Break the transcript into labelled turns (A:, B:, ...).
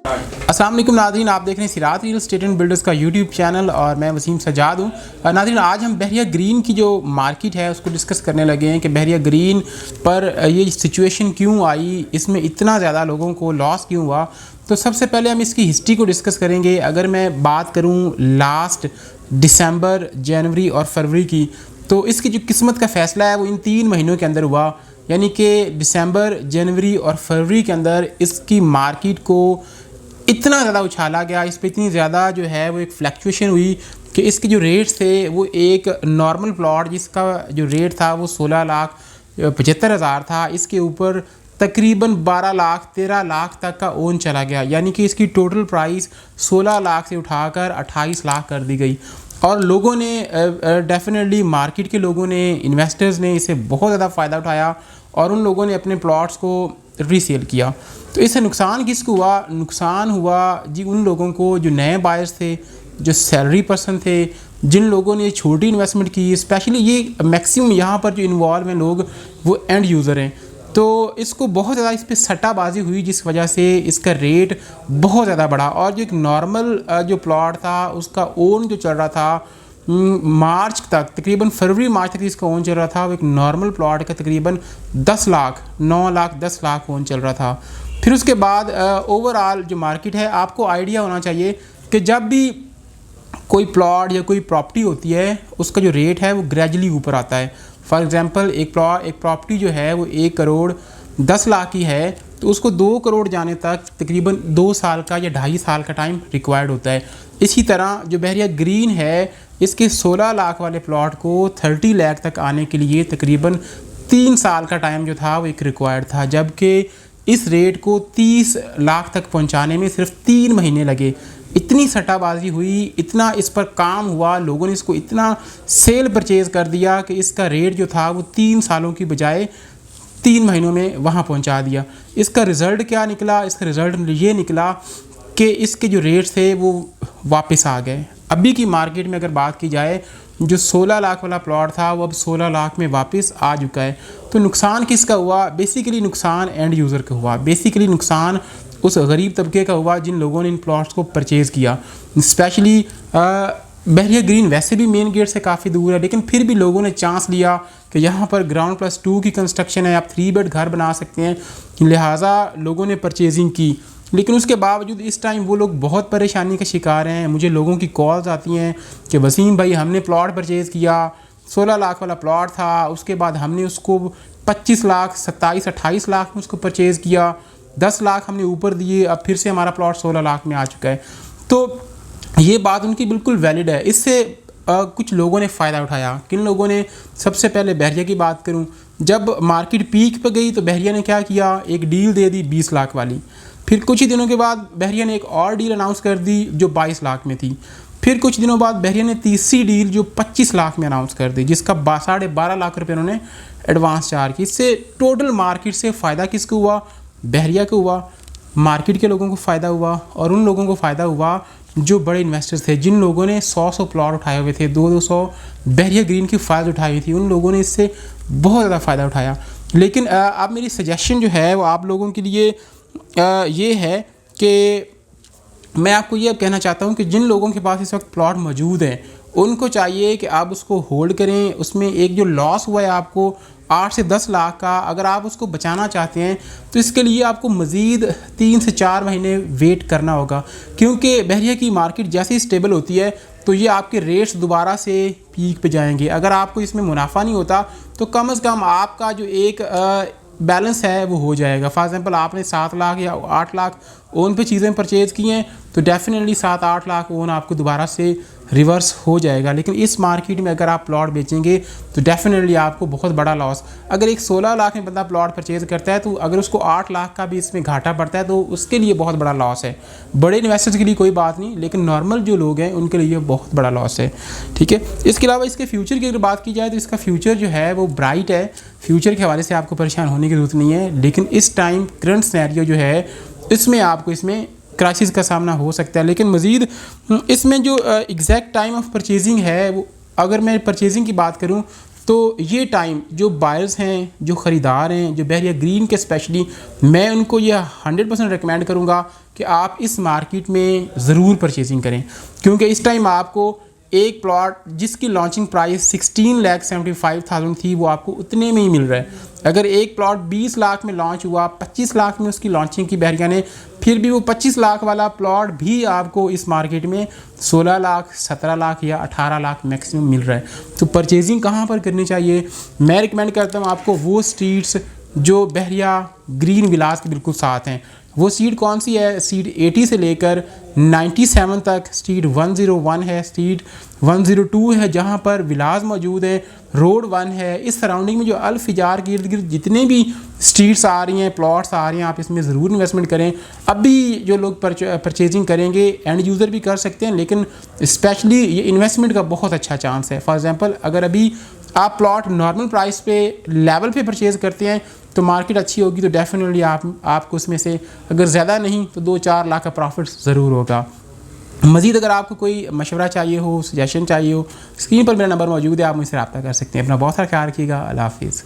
A: अस्सलाम वालेकुम नाज़रीन, आप देख रहे हैं सिरात रियल एस्टेट एंड बिल्डर्स का यूट्यूब चैनल और मैं वसीम सजाद हूँ। नाज़रीन, आज हम बहरिया ग्रीन की जो मार्केट है उसको डिस्कस करने लगे हैं कि बहरिया ग्रीन पर ये सिचुएशन क्यों आई, इसमें इतना ज़्यादा लोगों को लॉस क्यों हुआ। तो सबसे पहले हम इसकी हिस्ट्री को डिस्कस करेंगे। अगर मैं बात करूँ लास्ट दिसंबर, जनवरी और फरवरी की, तो इसकी जो किस्मत का फ़ैसला है वो इन 3 महीनों के अंदर हुआ। यानी कि दिसंबर, जनवरी और फरवरी के अंदर इसकी मार्केट को इतना ज़्यादा उछाला गया, इस पर इतनी ज़्यादा जो है वो एक फ्लक्चुएशन हुई कि इसके जो रेट्स थे वो एक नॉर्मल प्लॉट जिसका जो रेट था वो 16,75,000 था, इसके ऊपर तकरीबन 12 लाख 13 लाख तक का ओन चला गया। यानी कि इसकी टोटल प्राइस 16 लाख से उठाकर 28 लाख कर दी गई। और लोगों ने डेफिनेटली मार्केट के लोगों ने, इन्वेस्टर्स ने इसे बहुत ज़्यादा फ़ायदा उठाया और उन लोगों ने अपने प्लॉट्स को रीसेल किया। तो इससे नुकसान किसको हुआ? नुकसान हुआ जी उन लोगों को जो नए बायर्स थे, जो सैलरी पर्सन थे, जिन लोगों ने छोटी इन्वेस्टमेंट की। स्पेशली ये मैक्सिमम यहाँ पर जो इन्वॉल्व हैं लोग वो एंड यूज़र हैं। तो इसको बहुत ज़्यादा इस पर सट्टाबाजी हुई जिस वजह से इसका रेट बहुत ज़्यादा बढ़ा। और जो एक नॉर्मल जो प्लॉट था उसका ओन जो चल रहा था मार्च तक, तकरीबन फरवरी मार्च तक इसका ओन चल रहा था, वो एक नॉर्मल प्लॉट का तकरीबन 10 लाख 9 लाख 10 लाख ओन चल रहा था। फिर उसके बाद ओवरऑल जो मार्केट है, आपको आइडिया होना चाहिए कि जब भी कोई प्लॉट या कोई प्रॉपर्टी होती है उसका जो रेट है वो ग्रेजुअली ऊपर आता है। फॉर एग्जांपल एक प्रॉपर्टी जो है वो 1 करोड़ 10 लाख की है तो उसको 2 करोड़ जाने तक तकरीबन 2 साल का या 2.5 साल का टाइम रिक्वायर्ड होता है। इसी तरह जो बहरिया ग्रीन है, इसके 16 लाख वाले प्लॉट को 30 लाख तक आने के लिए तकरीबन 3 साल का टाइम जो था वो एक रिक्वायर्ड था, जबकि इस रेट को 30 लाख तक पहुंचाने में सिर्फ 3 महीने लगे। इतनी सट्टाबाजी हुई, इतना इस पर काम हुआ, लोगों ने इसको इतना सेल परचेज़ कर दिया कि इसका रेट जो था वो 3 सालों की बजाय 3 महीनों में वहाँ पहुँचा दिया। इसका रिज़ल्ट क्या निकला? इसका रिज़ल्ट ये निकला कि इसके जो रेट्स थे वो वापस आ गए। अभी की मार्केट में अगर बात की जाए, जो 16 लाख वाला प्लॉट था वो अब 16 लाख में वापस आ चुका है। तो नुकसान किसका हुआ? बेसिकली नुकसान एंड यूज़र का हुआ। बेसिकली नुकसान उस गरीब तबके का हुआ जिन लोगों ने इन प्लॉट्स को परचेज़ किया। स्पेशली बहरिया ग्रीन वैसे भी मेन गेट से काफ़ी दूर है, लेकिन फिर भी लोगों ने चांस लिया कि यहाँ पर ग्राउंड प्लस 2 की कंस्ट्रक्शन है, आप 3 बेड घर बना सकते हैं, लिहाजा लोगों ने परचेजिंग की। लेकिन उसके बावजूद इस टाइम वो लोग बहुत परेशानी का शिकार हैं। मुझे लोगों की कॉल्स आती हैं कि वसीम भाई, हमने प्लॉट परचेज़ किया, 16 लाख वाला प्लॉट था, उसके बाद हमने उसको 25 लाख 27-28 लाख में उसको परचेज़ किया, 10 लाख हमने ऊपर दिए, अब फिर से हमारा प्लॉट 16 लाख में आ चुका है। तो ये बात उनकी बिल्कुल वैलिड है। इससे कुछ लोगों ने फ़ायदा उठाया। किन लोगों ने? सबसे पहले बहरिया की बात करूं, जब मार्केट पीक पर गई तो बहरिया ने क्या किया, एक डील दे दी 20 लाख वाली। फिर कुछ ही दिनों के बाद बहरिया ने एक और डील अनाउंस कर दी जो 22 लाख में थी। फिर कुछ दिनों बाद बहरिया ने तीसरी डील जो 25 लाख में अनाउंस कर दी, जिसका 12.5 लाख रुपये उन्होंने एडवांस चार्ज की। इससे टोटल मार्केट से फ़ायदा किसको हुआ? बहरिया को हुआ, मार्केट के लोगों को फ़ायदा हुआ और उन लोगों को फ़ायदा हुआ जो बड़े इन्वेस्टर्स थे, जिन लोगों ने 100 प्लॉट उठाए हुए थे, 200 बहरिया ग्रीन की फ़ायदा उठाई हुई थी, उन लोगों ने इससे बहुत ज़्यादा फ़ायदा उठाया। लेकिन अब मेरी सजेशन जो है वो आप लोगों के लिए ये है कि मैं आपको ये अब कहना चाहता हूँ कि जिन लोगों के पास इस वक्त प्लॉट मौजूद हैं उनको चाहिए कि आप उसको होल्ड करें। उसमें एक जो लॉस हुआ है आपको 8 से 10 लाख का, अगर आप उसको बचाना चाहते हैं तो इसके लिए आपको मज़ीद 3 से 4 महीने वेट करना होगा, क्योंकि बहरिया की मार्केट जैसे ही स्टेबल होती है तो ये आपके रेट्स दोबारा से पीक पे जाएंगे। अगर आपको इसमें मुनाफा नहीं होता तो कम से कम आपका जो एक बैलेंस है वो हो जाएगा। फॉर एग्जांपल आपने 7 लाख या 8 लाख ओन पे चीज़ें परचेज़ की हैं तो डेफिनेटली 7-8 लाख ओन आपको दोबारा से रिवर्स हो जाएगा। लेकिन इस मार्केट में अगर आप प्लॉट बेचेंगे तो डेफिनेटली आपको बहुत बड़ा लॉस। अगर एक 16 लाख में बंदा प्लॉट परचेज़ करता है तो अगर उसको 8 लाख का भी इसमें घाटा पड़ता है तो उसके लिए बहुत बड़ा लॉस है। बड़े इन्वेस्टर्स के लिए कोई बात नहीं, लेकिन नॉर्मल जो लोग हैं उनके लिए बहुत बड़ा लॉस है। ठीक है, इसके अलावा इसके फ्यूचर की अगर बात की जाए तो इसका फ्यूचर जो है वो ब्राइट है। फ्यूचर के हवाले से आपको परेशान होने की ज़रूरत नहीं है, लेकिन इस टाइम करंट सिनेरियो जो है इसमें आपको इसमें क्राइसिस का सामना हो सकता है। लेकिन मज़ीद इसमें जो एग्जैक्ट टाइम ऑफ परचेजिंग है वो, अगर मैं परचेजिंग की बात करूं तो ये टाइम जो बायर्स हैं, जो ख़रीदार हैं, जो बहरिया ग्रीन के स्पेशली, मैं उनको ये 100% रिकमेंड करूँगा कि आप इस मार्केट में ज़रूर परचेजिंग करें, क्योंकि इस टाइम आपको एक प्लॉट जिसकी लॉन्चिंग प्राइस 16,75,000 थी वो आपको उतने में ही मिल रहा है। अगर एक प्लॉट 20 लाख में लॉन्च हुआ, 25 लाख में उसकी लॉन्चिंग की बहरिया ने, फिर भी वो 25 लाख वाला प्लॉट भी आपको इस मार्केट में 16 लाख, 17 लाख या 18 लाख मैक्सिमम मिल रहा है। तो परचेजिंग कहाँ पर करनी चाहिए? मैं रिकमेंड करता हूँ आपको वो स्ट्रीट्स जो बहरिया ग्रीन विलास के बिल्कुल साथ हैं। वो स्ट्रीट कौन सी है? स्ट्रीट 80 से लेकर 97 तक, स्ट्रीट 101 है, स्ट्रीट 102 है जहाँ पर विलास मौजूद है, रोड 1 है। इस सराउंडिंग में जो अल फिजार के इर्द गिर्द जितने भी स्ट्रीट्स आ रही हैं, प्लॉट्स आ रहे हैं, आप इसमें ज़रूर इन्वेस्टमेंट करें। अभी जो लोग परचेजिंग करेंगे एंड यूज़र भी कर सकते हैं, लेकिन स्पेशली ये इन्वेस्टमेंट का बहुत अच्छा चांस है। फॉर एग्ज़ाम्पल अगर अभी आप प्लॉट नॉर्मल प्राइस पे लेवल पे परचेज़ करते हैं तो मार्केट अच्छी होगी तो डेफिनेटली आपको उसमें से अगर ज़्यादा नहीं तो 2-4 लाख का प्रॉफिट ज़रूर होगा। मज़ीद अगर आपको कोई मशवरा चाहिए हो, सजेशन चाहिए हो, स्क्रीन पर मेरा नंबर मौजूद है, आप मुझसे रब्ता कर सकते हैं। अपना बहुत सारा ख्याल रखिएगा। अल्लाह हाफिज़।